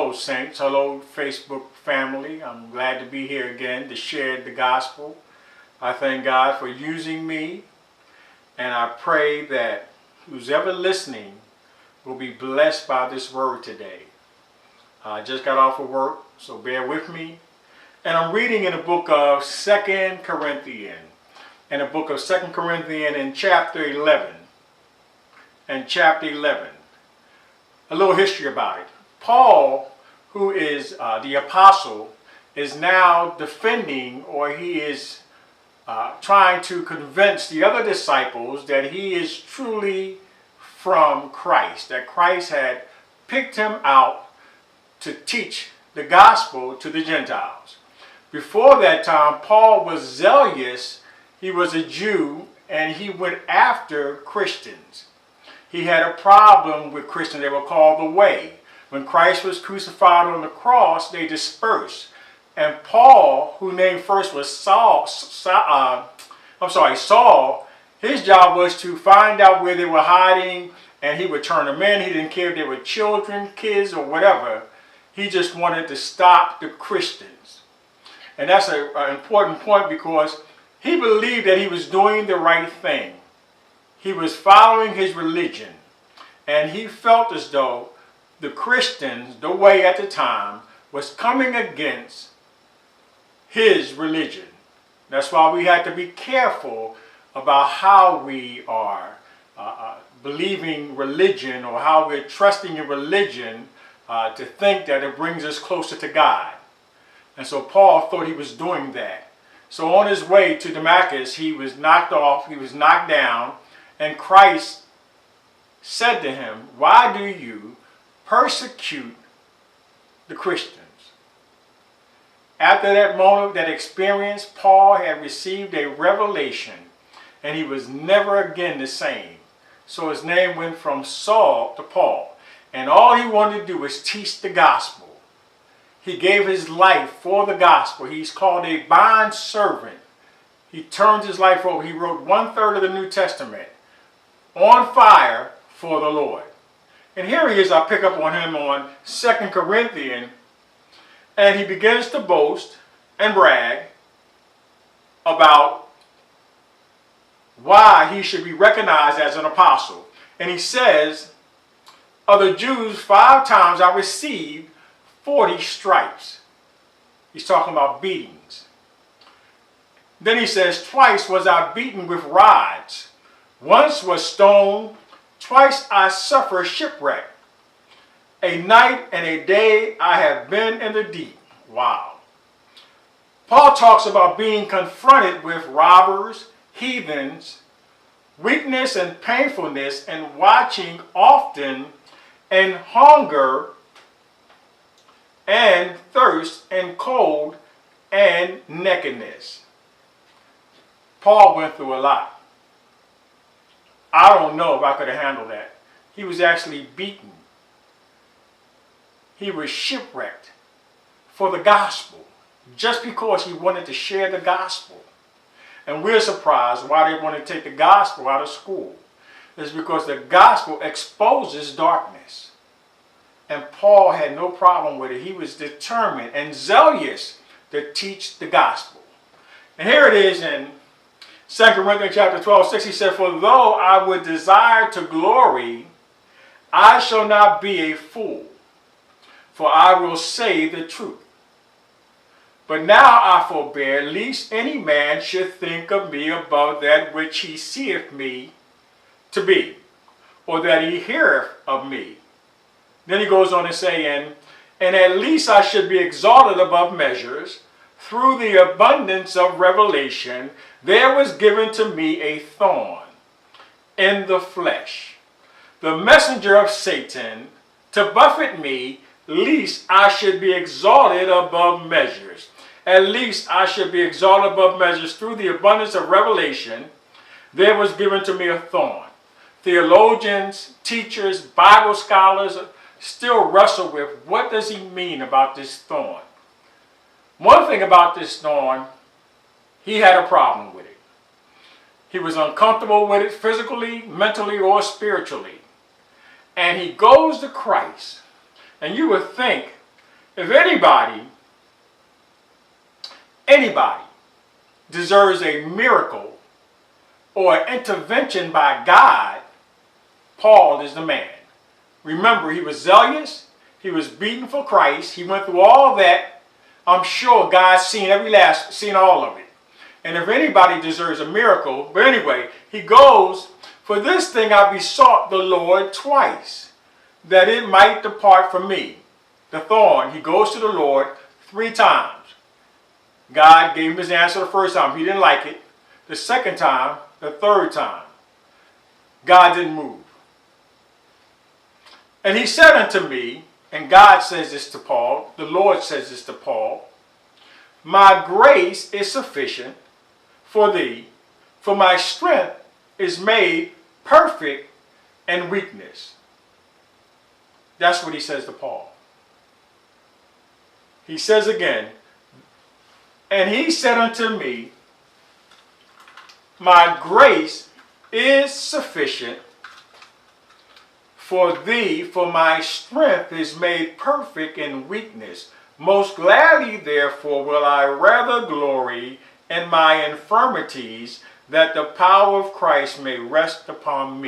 Hello, saints. Hello, Facebook family. I'm glad to be here again to share the gospel. I thank God for using me, and I pray that who's ever listening will be blessed by this word today. I just got off of work, so bear with me. And I'm reading in the book of 2 Corinthians. In the book of 2 Corinthians in chapter 11. And chapter 11. A little history about it. Paul, who is the apostle, is now defending, or he is trying to convince the other disciples that he is truly from Christ, that Christ had picked him out to teach the gospel to the Gentiles. Before that time, Paul was zealous. He was a Jew, and he went after Christians. He had a problem with Christians. They were called the Way. When Christ was crucified on the cross, they dispersed. And Paul, whose name first was Saul, his job was to find out where they were hiding, and he would turn them in. He didn't care if they were children, kids, or whatever. He just wanted to stop the Christians. And that's an important point, because he believed that he was doing the right thing. He was following his religion, and he felt as though the Christians, the Way at the time, was coming against his religion. That's why we have to be careful about how we are believing religion, or how we're trusting in religion to think that it brings us closer to God. And so Paul thought he was doing that. So on his way to Damascus, he was knocked off, he was knocked down, and Christ said to him, "Why do you persecute the Christians?" After that moment, that experience, Paul had received a revelation, and he was never again the same. So his name went from Saul to Paul, and all he wanted to do was teach the gospel. He gave his life for the gospel. He's called a bond servant. He turned his life over. He wrote 1/3 of the New Testament on fire for the Lord. And here he is. I pick up on him on 2 Corinthians, and he begins to boast and brag about why he should be recognized as an apostle. And he says, "Of the Jews, 5 times I received 40 stripes." He's talking about beatings. Then he says, "Twice was I beaten with rods. Once was stoned. Twice I suffered shipwreck. A night and a day I have been in the deep." Wow. Paul talks about being confronted with robbers, heathens, weakness and painfulness, and watching often, and hunger and thirst and cold and nakedness. Paul went through a lot. I don't know if I could have handled that. He was actually beaten. He was shipwrecked for the gospel, just because he wanted to share the gospel. And we're surprised why they want to take the gospel out of school. It's because the gospel exposes darkness. And Paul had no problem with it. He was determined and zealous to teach the gospel. And here it is in 2 Corinthians chapter 12:6. He said, "For though I would desire to glory, I shall not be a fool, for I will say the truth. But now I forbear, lest any man should think of me above that which he seeth me to be, or that he heareth of me." Then he goes on to say, and at least I should be exalted above measures. Through the abundance of revelation, there was given to me a thorn in the flesh, the messenger of Satan, to buffet me, lest I should be exalted above measures. At least I should be exalted above measures. Through the abundance of revelation, there was given to me a thorn. Theologians, teachers, Bible scholars still wrestle with, what does he mean about this thorn? One thing about this thorn, he had a problem with it. He was uncomfortable with it physically, mentally, or spiritually. And he goes to Christ. And you would think If anybody deserves a miracle or an intervention by God, Paul is the man. Remember, he was zealous. He was beaten for Christ. He went through all that. I'm sure God's seen all of it. And if anybody deserves a miracle, but anyway, he goes, for this thing I besought the Lord twice, that it might depart from me. The thorn, he goes to the Lord 3 times. God gave him his answer the first time. He didn't like it. The second time, the third time, God didn't move. And he said unto me, and God says this to Paul, the Lord says this to Paul, my grace is sufficient for thee, for my strength is made perfect in weakness. That's what he says to Paul. He says again, and he said unto me, my grace is sufficient for thee, for my strength is made perfect in weakness. Most gladly, therefore, will I rather glory in my infirmities, that the power of Christ may rest upon me.